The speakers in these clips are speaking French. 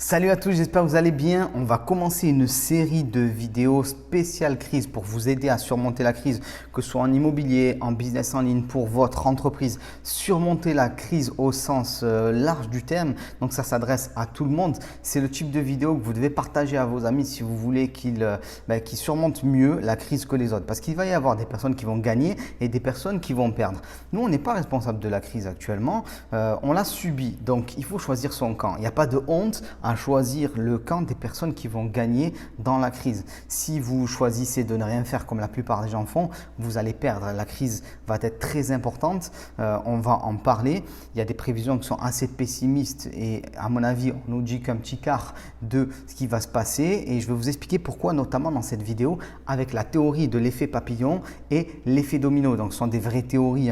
Salut à tous, j'espère que vous allez bien. On va commencer une série de vidéos spéciales crise pour vous aider à surmonter la crise, que ce soit en immobilier, en business en ligne, pour votre entreprise. Surmonter la crise au sens large du terme, donc ça s'adresse à tout le monde. C'est le type de vidéo que vous devez partager à vos amis si vous voulez qu'ils surmontent mieux la crise que les autres. Parce qu'il va y avoir des personnes qui vont gagner et des personnes qui vont perdre. Nous, on n'est pas responsable de la crise actuellement, on l'a subie. Donc, il faut choisir son camp. Il n'y a pas de honte à choisir le camp des personnes qui vont gagner dans la crise. Si vous choisissez de ne rien faire comme la plupart des gens font, vous allez perdre. La crise va être très importante. On va en parler. Il y a des prévisions qui sont assez pessimistes et à mon avis, on nous dit qu'un petit quart de ce qui va se passer et je vais vous expliquer pourquoi, notamment dans cette vidéo, avec la théorie de l'effet papillon et l'effet domino. Donc, ce sont des vraies théories.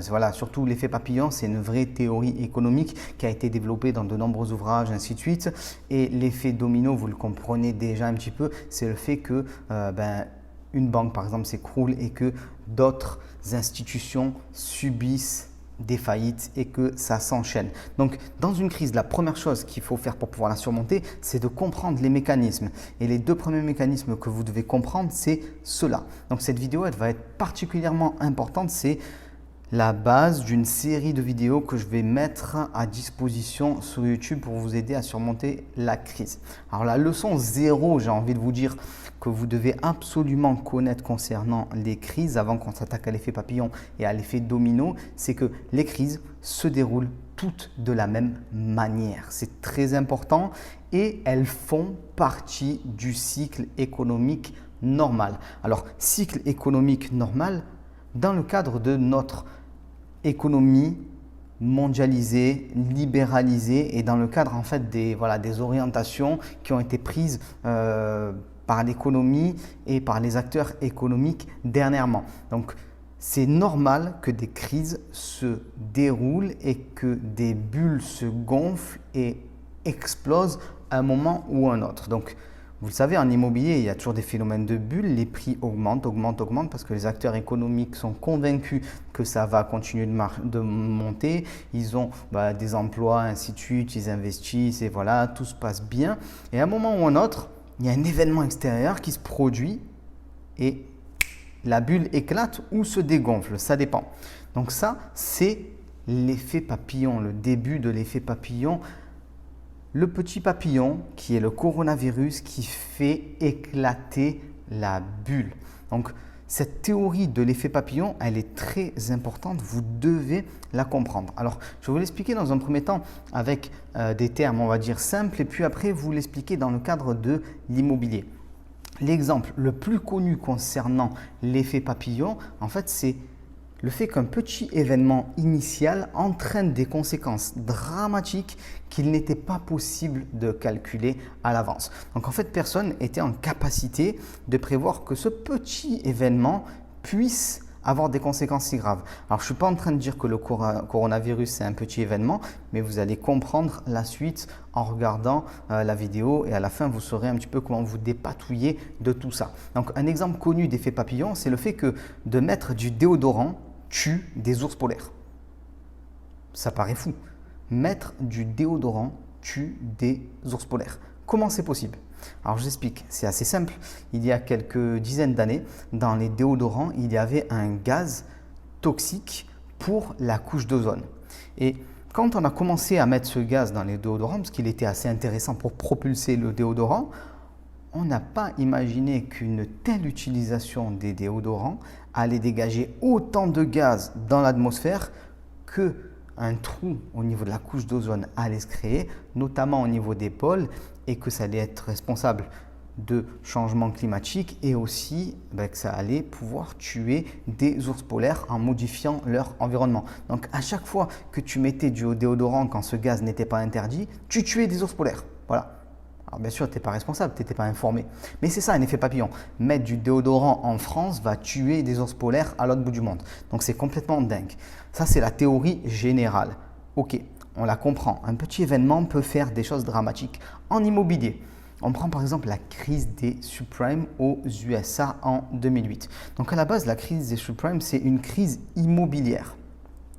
Voilà, surtout l'effet papillon, c'est une vraie théorie économique qui a été développée dans de nombreux ouvrages, ainsi de suite. Et l'effet domino, vous le comprenez déjà un petit peu, c'est le fait que une banque, par exemple, s'écroule et que d'autres institutions subissent des faillites et que ça s'enchaîne. Donc, dans une crise, la première chose qu'il faut faire pour pouvoir la surmonter, c'est de comprendre les mécanismes. Et les deux premiers mécanismes que vous devez comprendre, c'est cela. Donc, cette vidéo, elle va être particulièrement importante. C'est la base d'une série de vidéos que je vais mettre à disposition sur YouTube pour vous aider à surmonter la crise. Alors la leçon 0, j'ai envie de vous dire que vous devez absolument connaître concernant les crises avant qu'on s'attaque à l'effet papillon et à l'effet domino, c'est que les crises se déroulent toutes de la même manière. C'est très important et elles font partie du cycle économique normal. Alors, cycle économique normal, dans le cadre de notre économie mondialisée, libéralisée et dans le cadre en fait des orientations qui ont été prises par l'économie et par les acteurs économiques dernièrement. Donc, c'est normal que des crises se déroulent et que des bulles se gonflent et explosent à un moment ou à un autre. Donc, vous le savez, en immobilier, il y a toujours des phénomènes de bulles. Les prix augmentent parce que les acteurs économiques sont convaincus que ça va continuer de monter. Ils ont des emplois, ainsi de suite, ils investissent et voilà, tout se passe bien. Et à un moment ou à un autre, il y a un événement extérieur qui se produit et la bulle éclate ou se dégonfle, ça dépend. Donc ça, c'est l'effet papillon, le début de l'effet papillon. Le petit papillon qui est le coronavirus qui fait éclater la bulle. Donc, cette théorie de l'effet papillon, elle est très importante. Vous devez la comprendre. Alors, je vais vous l'expliquer dans un premier temps avec des termes, on va dire, simples et puis après, vous l'expliquer dans le cadre de l'immobilier. L'exemple le plus connu concernant l'effet papillon, en fait, c'est le fait qu'un petit événement initial entraîne des conséquences dramatiques qu'il n'était pas possible de calculer à l'avance. Donc en fait, personne n'était en capacité de prévoir que ce petit événement puisse avoir des conséquences si graves. Alors je ne suis pas en train de dire que le coronavirus c'est un petit événement, mais vous allez comprendre la suite en regardant la vidéo et à la fin vous saurez un petit peu comment vous dépatouiller de tout ça. Donc un exemple connu d'effet papillon, c'est le fait que de mettre du déodorant tue des ours polaires. Ça paraît fou. Mettre du déodorant tue des ours polaires. Comment c'est possible? Alors je vous explique, c'est assez simple. Il y a quelques dizaines d'années, dans les déodorants, il y avait un gaz toxique pour la couche d'ozone. Et quand on a commencé à mettre ce gaz dans les déodorants, parce qu'il était assez intéressant pour propulser le déodorant, on n'a pas imaginé qu'une telle utilisation des déodorants allait dégager autant de gaz dans l'atmosphère qu'un trou au niveau de la couche d'ozone allait se créer, notamment au niveau des pôles, et que ça allait être responsable de changements climatiques et aussi que ça allait pouvoir tuer des ours polaires en modifiant leur environnement. Donc à chaque fois que tu mettais du déodorant quand ce gaz n'était pas interdit, tu tuais des ours polaires. Voilà. Alors bien sûr, tu n'es pas responsable, tu n'étais pas informé. Mais c'est ça un effet papillon. Mettre du déodorant en France va tuer des ours polaires à l'autre bout du monde. Donc c'est complètement dingue. Ça, c'est la théorie générale. Ok, on la comprend. Un petit événement peut faire des choses dramatiques. En immobilier, on prend par exemple la crise des subprimes aux USA en 2008. Donc à la base, la crise des subprimes, c'est une crise immobilière.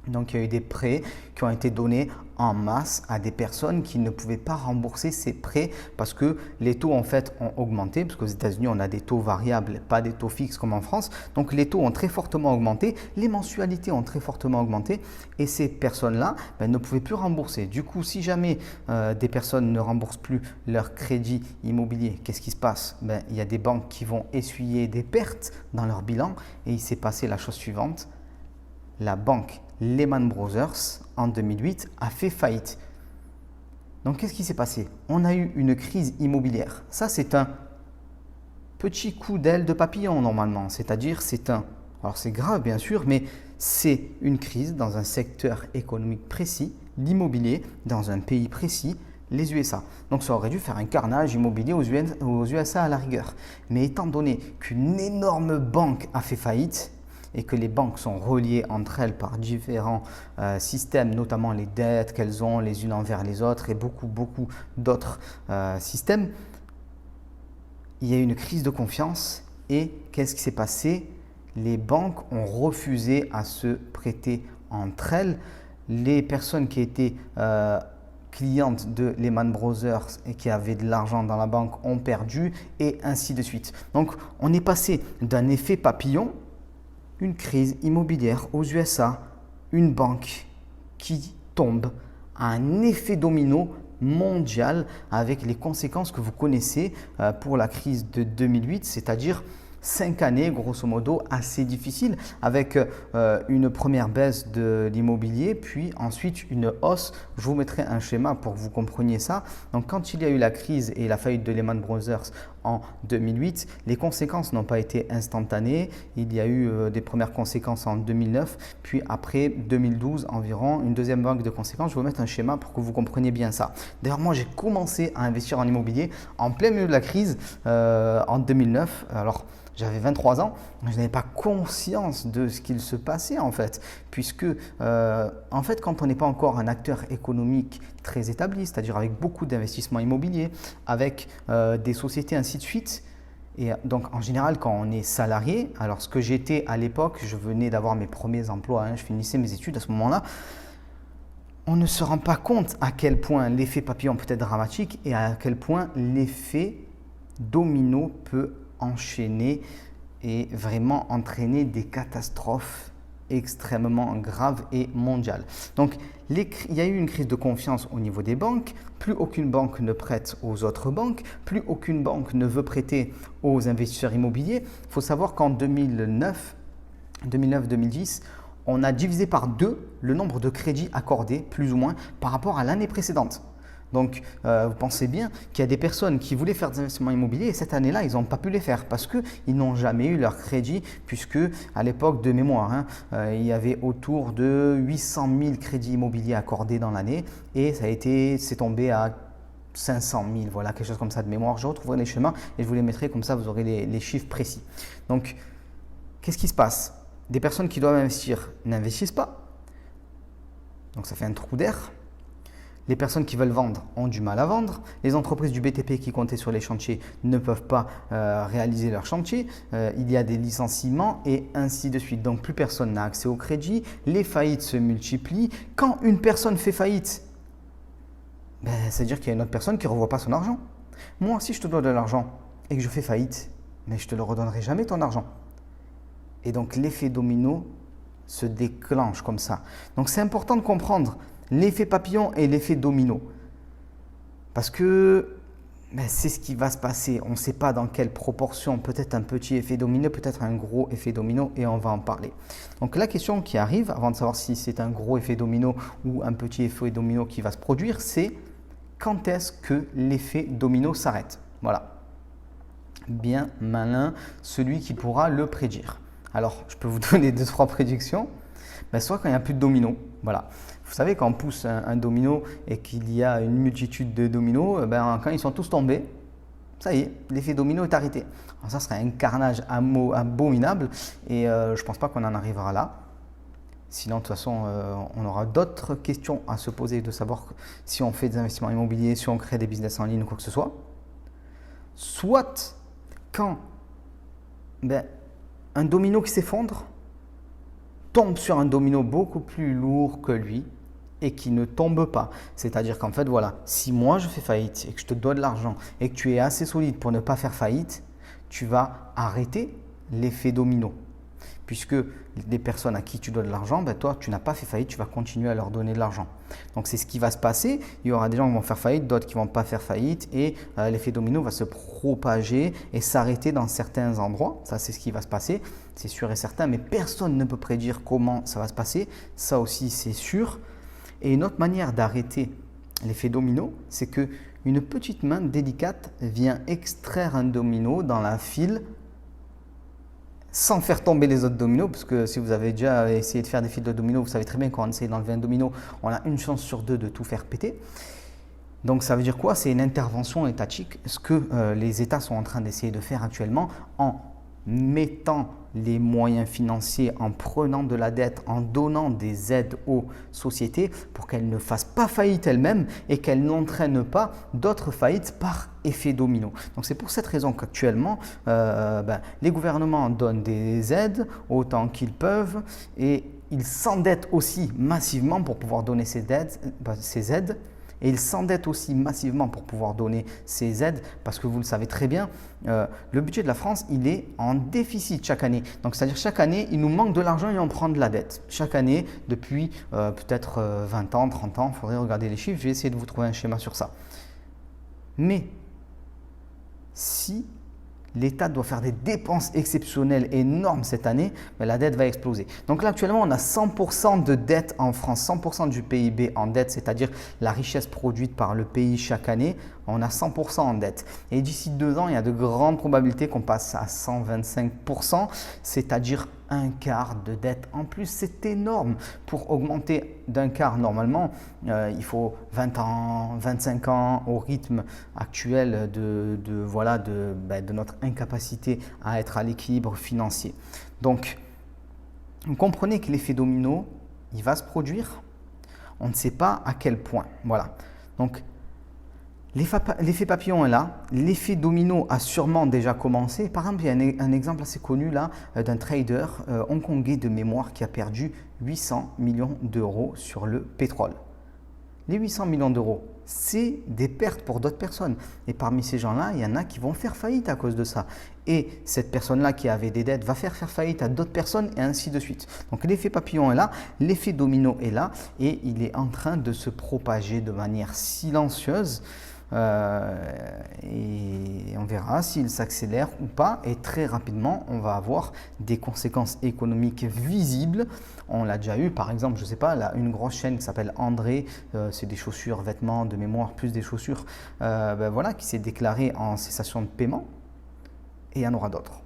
Donc, il y a eu des prêts qui ont été donnés en masse à des personnes qui ne pouvaient pas rembourser ces prêts parce que les taux en fait ont augmenté, parce qu'aux États-Unis on a des taux variables, pas des taux fixes comme en France. Donc les taux ont très fortement augmenté, les mensualités ont très fortement augmenté et ces personnes-là ne pouvaient plus rembourser. Du coup, si jamais des personnes ne remboursent plus leur crédit immobilier, qu'est-ce qui se passe? Il y a des banques qui vont essuyer des pertes dans leur bilan et il s'est passé la chose suivante. La banque Lehman Brothers, en 2008, a fait faillite. Donc, qu'est-ce qui s'est passé? On a eu une crise immobilière. Ça, c'est un petit coup d'aile de papillon normalement. C'est-à-dire, alors c'est grave bien sûr, mais c'est une crise dans un secteur économique précis, l'immobilier, dans un pays précis, les USA. Donc ça aurait dû faire un carnage immobilier aux USA à la rigueur. Mais étant donné qu'une énorme banque a fait faillite, et que les banques sont reliées entre elles par différents systèmes, notamment les dettes qu'elles ont les unes envers les autres et beaucoup d'autres systèmes, il y a eu une crise de confiance et qu'est-ce qui s'est passé? Les banques ont refusé à se prêter entre elles. Les personnes qui étaient clientes de Lehman Brothers et qui avaient de l'argent dans la banque ont perdu et ainsi de suite. Donc on est passé d'un effet papillon, une crise immobilière aux USA, une banque qui tombe, à un effet domino mondial avec les conséquences que vous connaissez pour la crise de 2008, c'est-à-dire 5 années grosso modo assez difficiles avec une première baisse de l'immobilier puis ensuite une hausse. Je vous mettrai un schéma pour que vous compreniez ça. Donc quand il y a eu la crise et la faillite de Lehman Brothers en 2008, les conséquences n'ont pas été instantanées. Il y a eu des premières conséquences en 2009 puis après 2012 environ une deuxième vague de conséquences. Je vais vous mettre un schéma pour que vous compreniez bien ça. D'ailleurs moi j'ai commencé à investir en immobilier en plein milieu de la crise en 2009. Alors j'avais 23 ans, je n'avais pas conscience de ce qu'il se passait en fait, puisque en fait quand on n'est pas encore un acteur économique très établi, c'est-à-dire avec beaucoup d'investissements immobiliers, avec des sociétés ainsi de suite, et donc en général quand on est salarié, alors ce que j'étais à l'époque, je venais d'avoir mes premiers emplois, je finissais mes études à ce moment-là, on ne se rend pas compte à quel point l'effet papillon peut être dramatique et à quel point l'effet domino peut enchaîner et vraiment entraîner des catastrophes extrêmement graves et mondiales. Donc, il y a eu une crise de confiance au niveau des banques. Plus aucune banque ne prête aux autres banques. Plus aucune banque ne veut prêter aux investisseurs immobiliers. Il faut savoir qu'en 2009-2010, on a divisé par 2 le nombre de crédits accordés, plus ou moins, par rapport à l'année précédente. Donc, vous pensez bien qu'il y a des personnes qui voulaient faire des investissements immobiliers et cette année-là, ils n'ont pas pu les faire parce qu'ils n'ont jamais eu leur crédit puisque à l'époque de mémoire, il y avait autour de 800 000 crédits immobiliers accordés dans l'année et c'est tombé à 500 000, voilà, quelque chose comme ça de mémoire. Je retrouverai les schémas et je vous les mettrai comme ça, vous aurez les chiffres précis. Donc, qu'est-ce qui se passe? Des personnes qui doivent investir n'investissent pas. Donc, ça fait un trou d'air. Les personnes qui veulent vendre ont du mal à vendre. Les entreprises du BTP qui comptaient sur les chantiers ne peuvent pas réaliser leurs chantiers. Il y a des licenciements et ainsi de suite. Donc, plus personne n'a accès au crédit. Les faillites se multiplient. Quand une personne fait faillite, c'est-à-dire qu'il y a une autre personne qui ne revoit pas son argent. Moi, si je te dois de l'argent et que je fais faillite, mais je ne te le redonnerai jamais ton argent. Et donc, l'effet domino se déclenche comme ça. Donc, c'est important de comprendre l'effet papillon et l'effet domino. Parce que c'est ce qui va se passer. On ne sait pas dans quelle proportion. Peut-être un petit effet domino, peut-être un gros effet domino et on va en parler. Donc la question qui arrive, avant de savoir si c'est un gros effet domino ou un petit effet domino qui va se produire, c'est quand est-ce que l'effet domino s'arrête? Voilà. Bien malin, celui qui pourra le prédire. Alors, je peux vous donner 2-3 prédictions. Soit quand il n'y a plus de domino, voilà. Vous savez, quand on pousse un domino et qu'il y a une multitude de dominos, quand ils sont tous tombés, ça y est, l'effet domino est arrêté. Alors ça serait un carnage abominable et je ne pense pas qu'on en arrivera là. Sinon, de toute façon, on aura d'autres questions à se poser de savoir si on fait des investissements immobiliers, si on crée des business en ligne ou quoi que ce soit. Soit quand un domino qui s'effondre tombe sur un domino beaucoup plus lourd que lui et qui ne tombe pas. C'est-à-dire qu'en fait, voilà, si moi je fais faillite et que je te dois de l'argent et que tu es assez solide pour ne pas faire faillite, tu vas arrêter l'effet domino. Puisque les personnes à qui tu dois de l'argent, ben toi, tu n'as pas fait faillite, tu vas continuer à leur donner de l'argent. Donc, c'est ce qui va se passer. Il y aura des gens qui vont faire faillite, d'autres qui ne vont pas faire faillite et l'effet domino va se propager et s'arrêter dans certains endroits. Ça, c'est ce qui va se passer, c'est sûr et certain, mais personne ne peut prédire comment ça va se passer. Ça aussi, c'est sûr. Et une autre manière d'arrêter l'effet domino, c'est qu'une petite main délicate vient extraire un domino dans la file sans faire tomber les autres dominos, parce que si vous avez déjà essayé de faire des fils de dominos, vous savez très bien quand on essaie d'enlever un domino, on a une chance sur deux de tout faire péter. Donc ça veut dire quoi? C'est une intervention étatique, ce que les États sont en train d'essayer de faire actuellement en mettant les moyens financiers, en prenant de la dette, en donnant des aides aux sociétés pour qu'elles ne fassent pas faillite elles-mêmes et qu'elles n'entraînent pas d'autres faillites par effet domino. Donc c'est pour cette raison qu'actuellement, les gouvernements donnent des aides autant qu'ils peuvent et ils s'endettent aussi massivement pour pouvoir donner ces aides. Et ils s'endettent aussi massivement pour pouvoir donner ces aides parce que vous le savez très bien, le budget de la France, il est en déficit chaque année. Donc, c'est-à-dire chaque année, il nous manque de l'argent et on prend de la dette. Chaque année, depuis peut-être 20 ans, 30 ans, il faudrait regarder les chiffres, je vais essayer de vous trouver un schéma sur ça. Mais si l'État doit faire des dépenses exceptionnelles énormes cette année, mais la dette va exploser. Donc là, actuellement, on a 100% de dette en France, 100% du PIB en dette, c'est-à-dire la richesse produite par le pays chaque année, on a 100% en dette. Et d'ici 2 ans, il y a de grandes probabilités qu'on passe à 125%, c'est-à-dire un quart de dette en plus. C'est énorme. Pour augmenter d'un quart, normalement, il faut 20 ans, 25 ans au rythme actuel de notre incapacité à être à l'équilibre financier. Donc, vous comprenez que l'effet domino, il va se produire. On ne sait pas à quel point. Voilà. Donc, l'effet papillon est là, l'effet domino a sûrement déjà commencé. Par exemple, il y a un exemple assez connu là d'un trader hongkongais de mémoire qui a perdu 800 millions d'euros sur le pétrole. Les 800 millions d'euros, c'est des pertes pour d'autres personnes. Et parmi ces gens-là, il y en a qui vont faire faillite à cause de ça. Et cette personne-là qui avait des dettes va faire faillite à d'autres personnes et ainsi de suite. Donc l'effet papillon est là, l'effet domino est là et il est en train de se propager de manière silencieuse. Et on verra s'il s'accélère ou pas et très rapidement on va avoir des conséquences économiques visibles. On l'a déjà eu, par exemple, je ne sais pas, là, une grosse chaîne qui s'appelle André, c'est des chaussures, vêtements de mémoire plus des chaussures, voilà, qui s'est déclarée en cessation de paiement et il y en aura d'autres.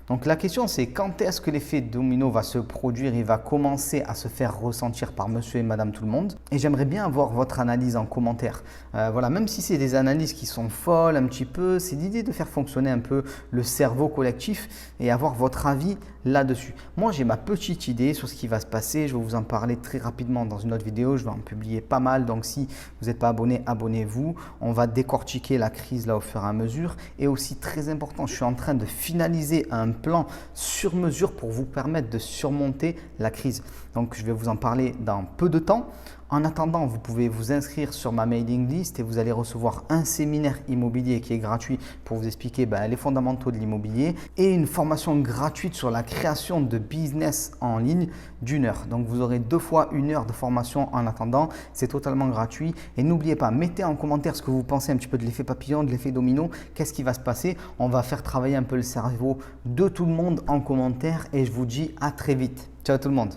Donc la question c'est quand est-ce que l'effet domino va se produire et va commencer à se faire ressentir par monsieur et madame tout le monde. Et j'aimerais bien avoir votre analyse en commentaire. Voilà, même si c'est des analyses qui sont folles un petit peu, c'est l'idée de faire fonctionner un peu le cerveau collectif et avoir votre avis là-dessus. Moi j'ai ma petite idée sur ce qui va se passer, je vais vous en parler très rapidement dans une autre vidéo, je vais en publier pas mal. Donc si vous n'êtes pas abonné, abonnez-vous. On va décortiquer la crise là au fur et à mesure. Et aussi très important, je suis en train de finaliser un plan sur mesure pour vous permettre de surmonter la crise. Donc, je vais vous en parler dans peu de temps. En attendant, vous pouvez vous inscrire sur ma mailing list et vous allez recevoir un séminaire immobilier qui est gratuit pour vous expliquer les fondamentaux de l'immobilier et une formation gratuite sur la création de business en ligne d'1 heure. Donc, vous aurez 2 fois 1 heure de formation en attendant. C'est totalement gratuit. Et n'oubliez pas, mettez en commentaire ce que vous pensez un petit peu de l'effet papillon, de l'effet domino. Qu'est-ce qui va se passer? On va faire travailler un peu le cerveau de tout le monde en commentaire et je vous dis à très vite. Ciao tout le monde.